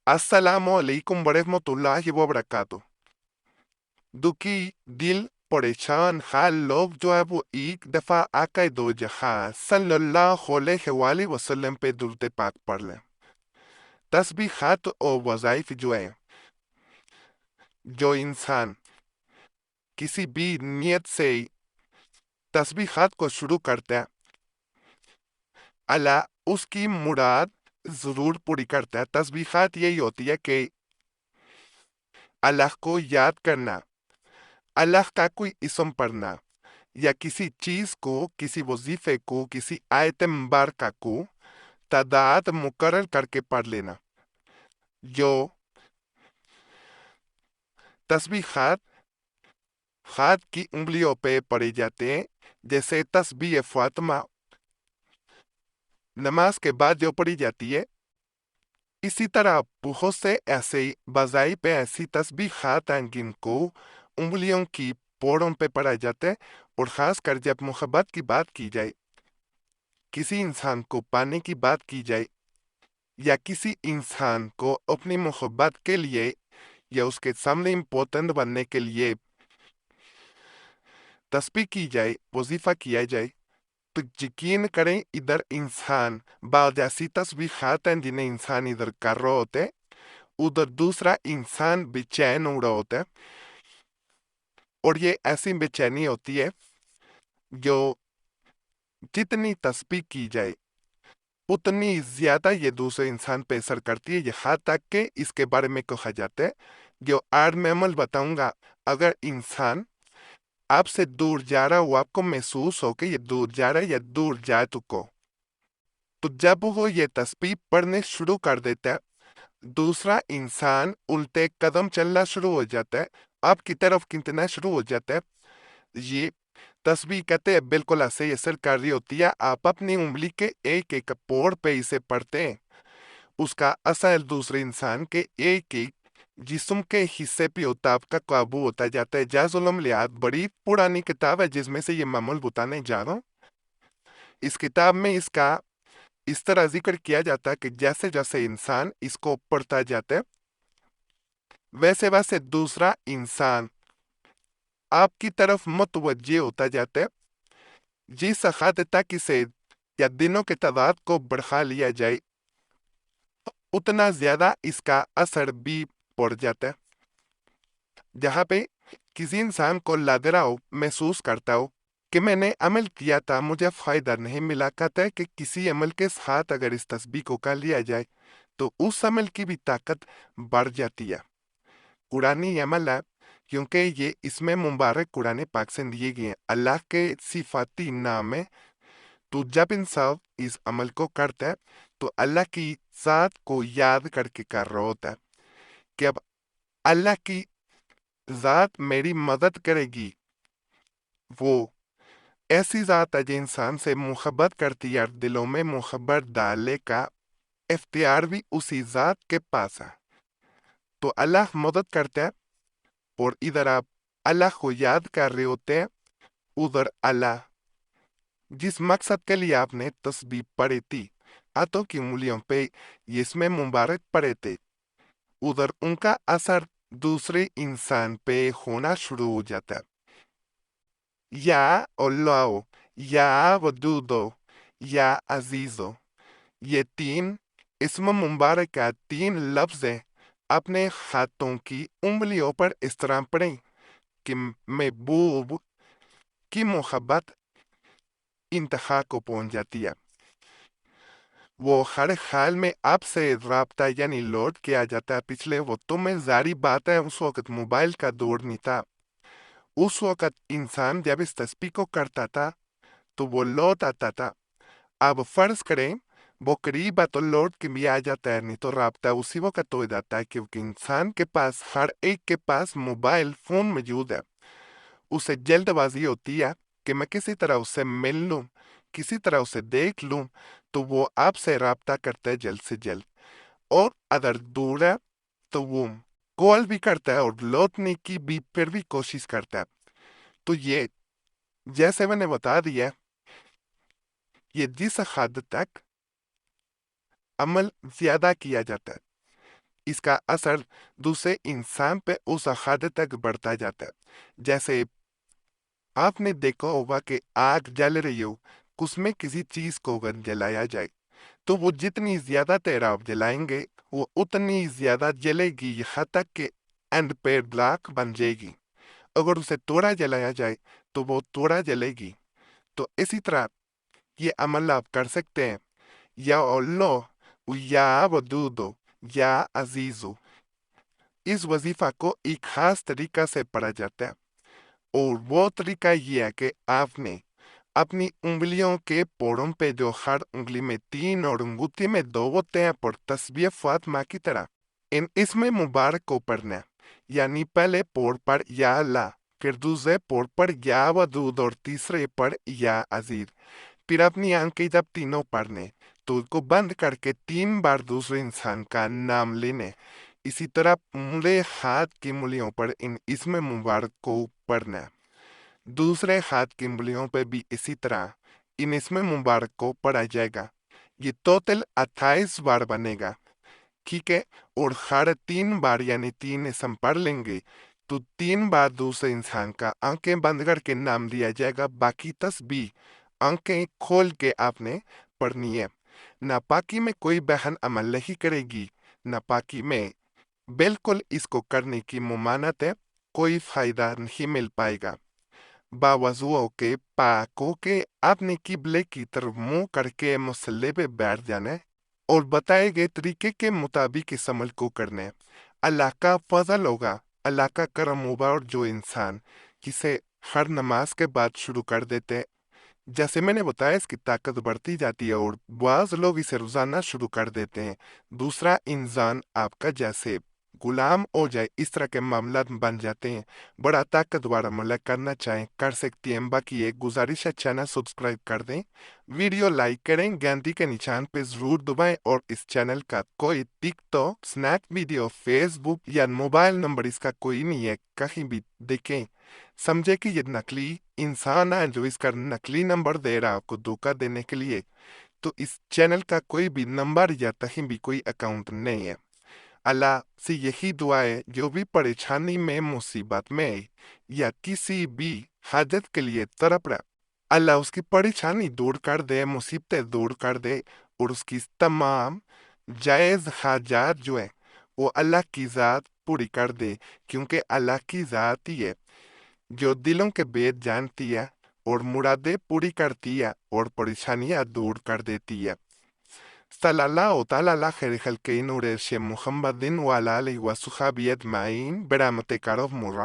السلام علیکم ورحمۃ اللہ وبرکاتہ۔ دکھی دل پریشان حال لوگ جو ہے وہ ایک دفعہ آقا دو جہاں صلی اللہ علیہ وآلہ وسلم پہ درود پاک پڑھ لیں۔ تسبیحات اور وظائف جو ہے جو انسان کسی بھی نیت سے تسبیحات کو شروع کرتا ہے، اللہ اس کی مراد ضرور پوری کرتا ہے۔ تسبیحات یہی ہوتی ہے کہ اللہ کو یاد کرنا، اللہ کا کوئی اسم پڑھنا، یا کسی چیز کو، کسی وظیفے کو، کسی آیت مبارکہ کو تعداد مقرر کر کے پڑھ لینا۔ جو تسبیحات ہاتھ کی انگلیوں پہ پڑے جاتے ہیں، جیسے تسبیح فاطمہ نماز کے بعد جو پڑھی جاتی ہے، اسی طرح بہت سے ایسے وظائف پہ ایسی تسبیحات ہیں جن کو انگلیوں کی پوڑوں پہ پڑھا جاتا ہے، اور خاص کر جب محبت کی بات کی جائے، کسی انسان کو پانے کی بات کی جائے، یا کسی انسان کو اپنی محبت کے لیے یا اس کے سامنے امپورٹنٹ بننے کے لیے تسبیح کی جائے، وظیفہ کیا جائے، تو یقین کریں ادھر انسان بعض ایسی تسبیحات ہیں جنہیں انسان ادھر کر رہا ہوتا ہے، ادھر دوسرا انسان بے چین ہو رہا ہوتا ہے، اور یہ ایسی بے چینی ہوتی ہے جو جتنی تسبیح کی جائے اتنی زیادہ یہ دوسرے انسان پہ اثر کرتی ہے، یہاں تک کہ اس کے بارے میں کہا جاتا ہے، جو آج میں عمل بتاؤں گا، اگر انسان آپ سے دور جا رہا ہو، آپ کو محسوس ہو کہ یہ دور جا رہا ہے یا دور جا چکا، تو جب وہ یہ تسبیح پڑھنے شروع کر دیتا ہے، دوسرا انسان الٹے قدم چلنا شروع ہو جاتا ہے، آپ کی طرف گنتنا شروع ہو جاتا ہے۔ یہ تسبیح کہتے ہیں بالکل ایسے ہی اثر کر رہی ہوتی ہے، آپ اپنی انگلی کے ایک ایک پوڑ پہ اسے پڑھتے ہیں، اس کا اثر دوسرے انسان کے ایک ایک جسم کے حصے پہ ہوتا، آپ کا قابو ہوتا جاتا ہے۔ جاز العملیات بڑی پرانی کتاب ہے جس میں سے یہ معمول بتانے جا رہا ہوں۔ اس کتاب میں اس کا اس طرح ذکر کیا جاتا ہے کہ جیسے جیسے انسان اس کو پڑھتا جاتا ہے، ویسے ویسے دوسرا انسان آپ کی طرف متوجہ ہوتا جاتا ہے، جس حد تک اسے یا دنوں کے تعداد کو بڑھا لیا جائے اتنا زیادہ اس کا اثر بھی پڑ جاتا ہے۔ جہاں پہ کسی انسان کو لگ رہا ہو، محسوس کرتا ہو کہ میں نے عمل کیا تھا، مجھے فائدہ نہیں ملا، کہتا ہے کہ کسی عمل کے ساتھ اگر اس تسبیح کو کر لیا جائے تو اس عمل کی بھی طاقت بڑھ جاتی ہے۔ قرآنی عمل ہے کیونکہ یہ اس میں مبارک قرآن پاک سے دیے گئے ہیں، اللہ کے صفاتی نام ہے، تو جب انسان اس عمل کو کرتا ہے تو اللہ کی ذات کو یاد کر کے کر رہا ہوتا ہے کہ اب اللہ کی ذات میری مدد کرے گی، وہ ایسی ذات ہے جو انسان سے محبت کرتی ہے، اور دلوں میں محبت ڈالنے کا اختیار بھی اسی ذات کے پاس ہے۔ تو اللہ مدد کرتا ہے، اور ادھر آپ اللہ کو یاد کر رہے ہوتے ہیں، ادھر اللہ جس مقصد کے لیے آپ نے تسبیح پڑھی تھی، ہاتھوں کی انگلیوں پہ یہ اس میں مبارک پڑے تھے، ادھر ان کا اثر دوسرے انسان پہ ہونا شروع ہو جاتا ہے۔ یا اللہ، یا ودودو، یا عزیزو، یہ تین اسم مبارکہ، تین لفظ ہیں، اپنے ہاتھوں کی انگلیوں پر اس طرح پڑھیں کہ محبوب کی محبت انتہا کو پہنچ جاتی ہے، وہ ہر حال میں آپ سے رابطہ یعنی لوٹ کیا جاتا ہے۔ پچھلے وقتوں میں ظاہری بات ہے اس وقت موبائل کا دور نہیں تھا، اس وقت انسان جب اس تسبیح کو کرتا تھا تو وہ لوٹ آتا تھا۔ اب فرض کریں وہ قریب ہے تو لوٹ کے بھی آ جاتا ہے، نہیں تو رابطہ اسی وقت ہو جاتا ہے، کیونکہ انسان کے پاس، ہر ایک کے پاس موبائل فون موجود ہے، اسے جلد بازی ہوتی ہے کہ میں کسی طرح اسے مل لوں، کسی طرح اسے دیکھ لوں، تو وہ آپ سے رابطہ کرتا ہے جلد سے جلد، اور اگر دور ہے تو وہ کال بھی کرتا ہے اور لوٹنے کی بھی پھر بھی کوشش کرتا ہے۔ تو یہ جیسے میں نے بتا دیا، یہ جس حد تک عمل زیادہ کیا جاتا ہے، اس کا اثر دوسرے انسان پہ اس حد تک بڑھتا جاتا ہے۔ جیسے آپ نے دیکھا ہوگا کہ آگ جل رہی ہو، اس میں کسی چیز کو اگر جلایا جائے تو وہ جتنی زیادہ دیر آپ جلائیں گے وہ اتنی زیادہ جلے گی، یہاں تک کہ اینڈ پہ بلاک بن جائے گی۔ اگر اسے تھوڑا جلایا جائے تو وہ تھوڑا جلے گی۔ تو اسی طرح یہ عمل آپ کر سکتے ہیں، یا اللہ یا ودودو یا عزیزو۔ اس وظیفہ کو ایک خاص طریقہ سے پڑھا جاتا ہے، اور وہ طریقہ یہ ہے کہ آپ نے اپنی انگلیوں کے پوروں پہ جو ہر انگلی میں 3 اور انگوٹھی میں 2 ہوتے ہیں پر تسبیح فاطمہ کی طرح ان اسم مبارک کو پڑھنا ہے، یعنی پہلے پور پر یا اللہ، پھر دوسرے پور پر یا ودود اور تیسرے پر یا عزیز۔ پھر اپنی آنکھیں جب تینوں پڑھنے تو اس کو بند کر کے 3 بار دوسرے انسان کا نام لینے۔ اسی طرح انگلے ہاتھ کی انگلیوں پر ان اسم مبارک کو پڑھنا ہے، دوسرے ہاتھ کی انگلیوں پہ بھی اسی طرح ان اسم مبارک کو پڑھا جائے گا۔ یہ ٹوٹل 28 بار بنے گا، ٹھیک ہے؟ اور ہر 3 بار یعنی 3 اسم پڑھ لیں گے تو 3 بار دوسرے انسان کا آنکھیں بند کر کے نام لیا جائے گا۔ باقی تسبیح آنکھیں کھول کے آپ نے پڑھنی ہے۔ ناپاکی میں کوئی بہن عمل نہیں کرے گی، ناپاکی میں بالکل اس کو کرنے کی ممانعت ہے، کوئی فائدہ نہیں مل پائے گا۔ باوضو کے پاک ہو کے آپ نے قبلے کی طرف منہ کر کے مصلی پہ بیٹھ جانا ہے، اور بتائے گئے طریقے کے مطابق اس عمل کو کرنا ہے۔ اللہ کا فضل ہوگا، اللہ کا کرم ہوگا، اور جو انسان کسے ہر نماز کے بعد شروع کر دیتے ہیں، جیسے میں نے بتایا اس کی طاقت بڑھتی جاتی ہے، اور بعض لوگ اسے روزانہ شروع کر دیتے ہیں۔ دوسرا انسان آپ کا جیسے غلام ہو جائے، اس طرح کے معاملات بن جاتے ہیں۔ بڑا طاقتور عمل کرنا چاہیں کر سکتی ہیں، باقی ایک گزارش ہے چینل سبسکرائب کر دیں، ویڈیو لائک کریں، گھنٹی کے نشان پہ ضرور دبائیں، اور اس چینل کا کوئی ٹک ٹاک، سنیک ویڈیو، فیس بک یا موبائل نمبر اس کا کوئی نہیں ہے، کہیں بھی دیکھیں سمجھے کہ یہ نقلی انسان ہے جو اس کا نقلی نمبر دے رہا آپ کو دھوکہ دینے کے لیے، تو اس چینل کا کوئی بھی نمبر یا کہیں بھی کوئی اکاؤنٹ نہیں ہے۔ اللہ سے یہی دعا ہے جو بھی پریشانی میں، مصیبت میں یا کسی بھی حاجت کے لیے تڑپ رہا، اللہ اس کی پریشانی دور کر دے، مصیبتیں دور کر دے، اور اس کی تمام جائز حاجات جو ہے وہ اللہ کی ذات پوری کر دے، کیونکہ اللہ کی ذات ہی ہے جو دلوں کے بید جانتی ہے اور مرادیں پوری کرتی ہے اور پریشانیاں دور کر دیتی ہے۔ صلی اللہ تعالی علی خیر خلق نور محمد وعلی آلہ وصحبہ اجمعین برحمتک یا ارحم الراحمین۔